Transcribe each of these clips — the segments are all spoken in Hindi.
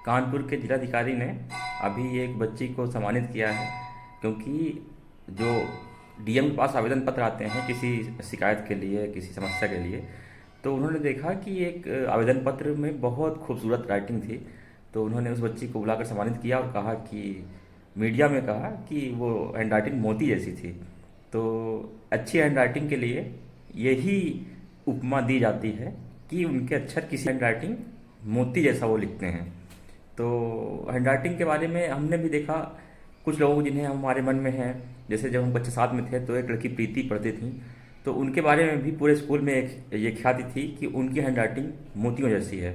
कानपुर के जिलाधिकारी ने अभी एक बच्ची को सम्मानित किया है, क्योंकि जो डीएम के पास आवेदन पत्र आते हैं किसी शिकायत के लिए, किसी समस्या के लिए, तो उन्होंने देखा कि एक आवेदन पत्र में बहुत खूबसूरत राइटिंग थी। तो उन्होंने उस बच्ची को बुलाकर सम्मानित किया और कहा कि मीडिया में कहा कि वो हैंड राइटिंग मोती जैसी थी। तो अच्छी हैंड राइटिंग के लिए यही उपमा दी जाती है कि उनके अक्षर किसी हैंड राइटिंग मोती जैसा वो लिखते हैं। तो हैंड राइटिंग के बारे में हमने भी देखा कुछ लोगों जिन्हें हमारे मन में है। जैसे जब हम बच्चे साथ में थे तो एक लड़की प्रीति पढ़ती थी, तो उनके बारे में भी पूरे स्कूल में एक ये ख्याति थी कि उनकी हैंड राइटिंग मोतियों जैसी है।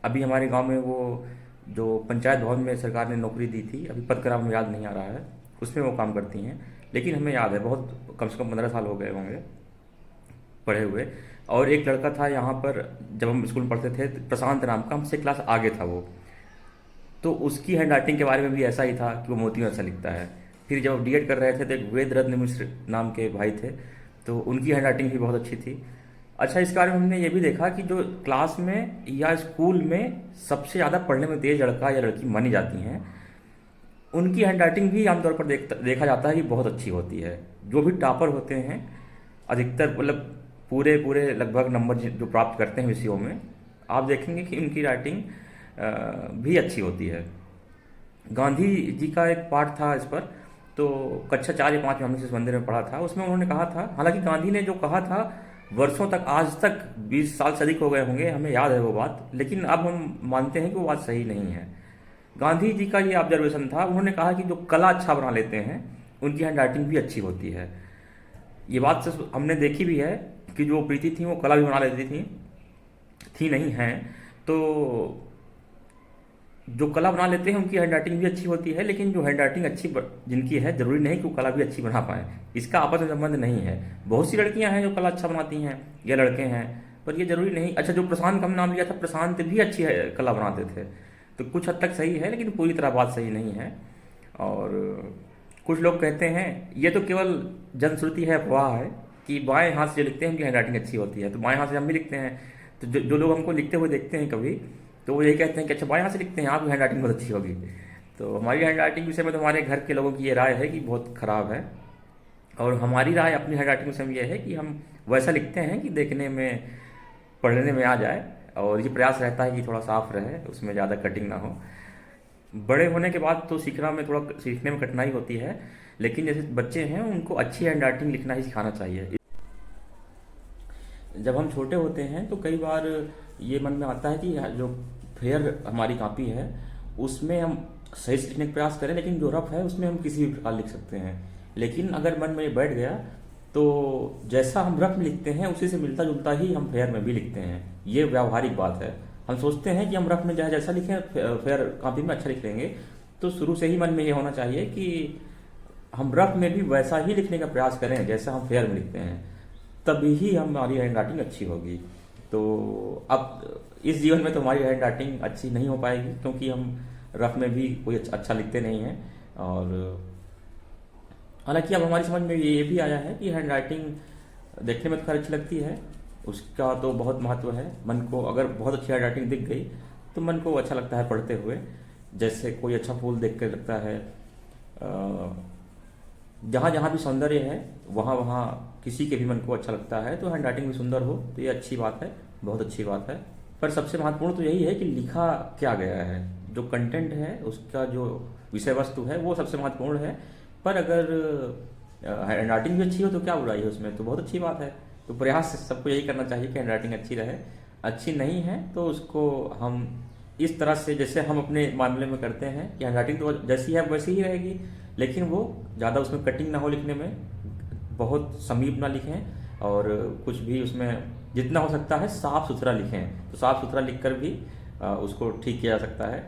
अभी हमारे गांव में वो जो पंचायत भवन में सरकार ने नौकरी दी थी, अभी पद का नाम याद नहीं आ रहा है, उसमें वो काम करती हैं, लेकिन हमें याद है बहुत कम से कम 15 साल हो गए होंगे पढ़े हुए। और एक लड़का था यहाँ पर, जब हम स्कूल में पढ़ते थे, प्रशांत नाम का, हमसे क्लास आगे था वो, तो उसकी हैंड राइटिंग के बारे में भी ऐसा ही था कि वो मोतियों जैसा लिखता है। फिर जब डीएड कर रहे थे तो एक वेद रत्न मिश्र नाम के भाई थे, तो उनकी हैंड राइटिंग भी बहुत अच्छी थी। अच्छा, इस बारे में हमने ये भी देखा कि जो क्लास में या स्कूल में सबसे ज़्यादा पढ़ने में तेज लड़का या लड़की मानी जाती हैं, उनकी हैंड राइटिंग भी आमतौर पर देखा जाता है कि बहुत अच्छी होती है। जो भी टॉपर होते हैं, अधिकतर मतलब पूरे पूरे लगभग नंबर जो प्राप्त करते हैं विषयों में, आप देखेंगे कि उनकी राइटिंग भी अच्छी होती है। गांधी जी का एक पाठ था इस पर, तो कक्षा 4 या 5 में हमने शिशु मंदिर में पढ़ा था। उसमें उन्होंने कहा था, हालांकि गांधी ने जो कहा था वर्षों तक, आज तक 20 साल से अधिक हो गए होंगे, हमें याद है वो बात, लेकिन अब हम मानते हैं कि वो बात सही नहीं है। गांधी जी का ये ऑब्जर्वेशन था, उन्होंने कहा कि जो कला अच्छा बना लेते हैं उनकी हैंड राइटिंग भी अच्छी होती है। ये बात से हमने देखी भी है कि जो प्रीति थी वो कला भी बना लेती थी नहीं है, तो जो कला बना लेते हैं उनकी हैंड राइटिंग भी अच्छी होती है। लेकिन जो हैंड राइटिंग अच्छी जिनकी है, जरूरी नहीं कि वो कला भी अच्छी बना पाए, इसका आपस में संबंध नहीं है। बहुत सी लड़कियां हैं जो कला अच्छा बनाती हैं या लड़के हैं, पर ये जरूरी नहीं। अच्छा, जो प्रशांत का हम नाम लिया था, प्रशांत भी अच्छी कला बनाते थे, तो कुछ हद तक सही है, लेकिन पूरी तरह बात सही नहीं है। और कुछ लोग कहते हैं, ये तो केवल जनश्रुति है, अफवाह है, कि बाएं हाथ से जो लिखते हैं उनकी हैंड राइटिंग अच्छी होती है, तो बाएं हाथ से हम भी लिखते हैं। तो जो लोग हमको लिखते हुए देखते हैं कभी, तो वो यही कहते हैं कि अच्छा बाएं हाथ से लिखते हैं, आपकी हैंड राइटिंग बहुत अच्छी होगी। तो हमारी हैंड राइटिंग विषय में तो हमारे घर के लोगों की ये राय है कि बहुत खराब है, और हमारी राय अपनी हैंड राइटिंग विषय में ये है कि हम वैसा लिखते हैं कि देखने में, पढ़ने में आ जाए, और ये प्रयास रहता है कि थोड़ा साफ रहे, उसमें ज़्यादा कटिंग ना हो। बड़े होने के बाद तो सीखने में कठिनाई होती है, लेकिन जैसे बच्चे हैं उनको अच्छी हैंड राइटिंग लिखना ही सिखाना चाहिए। जब हम छोटे होते हैं तो कई बार ये मन में आता है कि जो फेयर हमारी कॉपी है उसमें हम सही से लिखने का प्रयास करें, लेकिन जो रफ है उसमें हम किसी भी प्रकार लिख सकते हैं। लेकिन अगर मन में ये बैठ गया तो जैसा हम रफ में लिखते हैं उसी से मिलता जुलता ही हम फेयर में भी लिखते हैं। ये व्यावहारिक बात है। हम सोचते हैं कि हम रफ में जैसा लिखें फेयर कॉपी में अच्छा लिख लेंगे, तो शुरू से ही मन में ये होना चाहिए कि हम रफ में भी वैसा ही लिखने का प्रयास करें जैसा हम फेयर में लिखते हैं, तभी ही हमारी हैंड राइटिंग अच्छी होगी। तो अब इस जीवन में तो हमारी हैंड राइटिंग अच्छी नहीं हो पाएगी, क्योंकि हम रफ में भी कोई अच्छा लिखते नहीं हैं। और हालांकि अब हमारी समझ में ये भी आया है कि हैंड राइटिंग देखने में तो खैर अच्छी लगती है, उसका तो बहुत महत्व है। मन को अगर बहुत अच्छी हैंड राइटिंग दिख गई तो मन को अच्छा लगता है पढ़ते हुए। जैसे कोई अच्छा फूल देख कर लगता है, जहाँ जहाँ भी सौंदर्य है वहाँ वहाँ किसी के भी मन को अच्छा लगता है, तो हैंड राइटिंग भी सुंदर हो तो ये अच्छी बात है, बहुत अच्छी बात है। पर सबसे महत्वपूर्ण तो यही है कि लिखा क्या गया है, जो कंटेंट है उसका जो विषय वस्तु है वो सबसे महत्वपूर्ण है। पर अगर हैंड राइटिंग भी अच्छी हो तो क्या बुराई है उसमें, तो बहुत अच्छी बात है। तो प्रयास सबको यही करना चाहिए कि हैंड राइटिंग अच्छी रहे। अच्छी नहीं है तो उसको हम इस तरह से, जैसे हम अपने मामले में करते हैं कि हैंड राइटिंग तो जैसी है वैसी ही रहेगी, लेकिन वो ज़्यादा उसमें कटिंग ना हो लिखने में, बहुत समीप ना लिखें, और कुछ भी उसमें जितना हो सकता है साफ़ सुथरा लिखें। तो साफ़ सुथरा लिख कर भी उसको ठीक किया जा सकता है।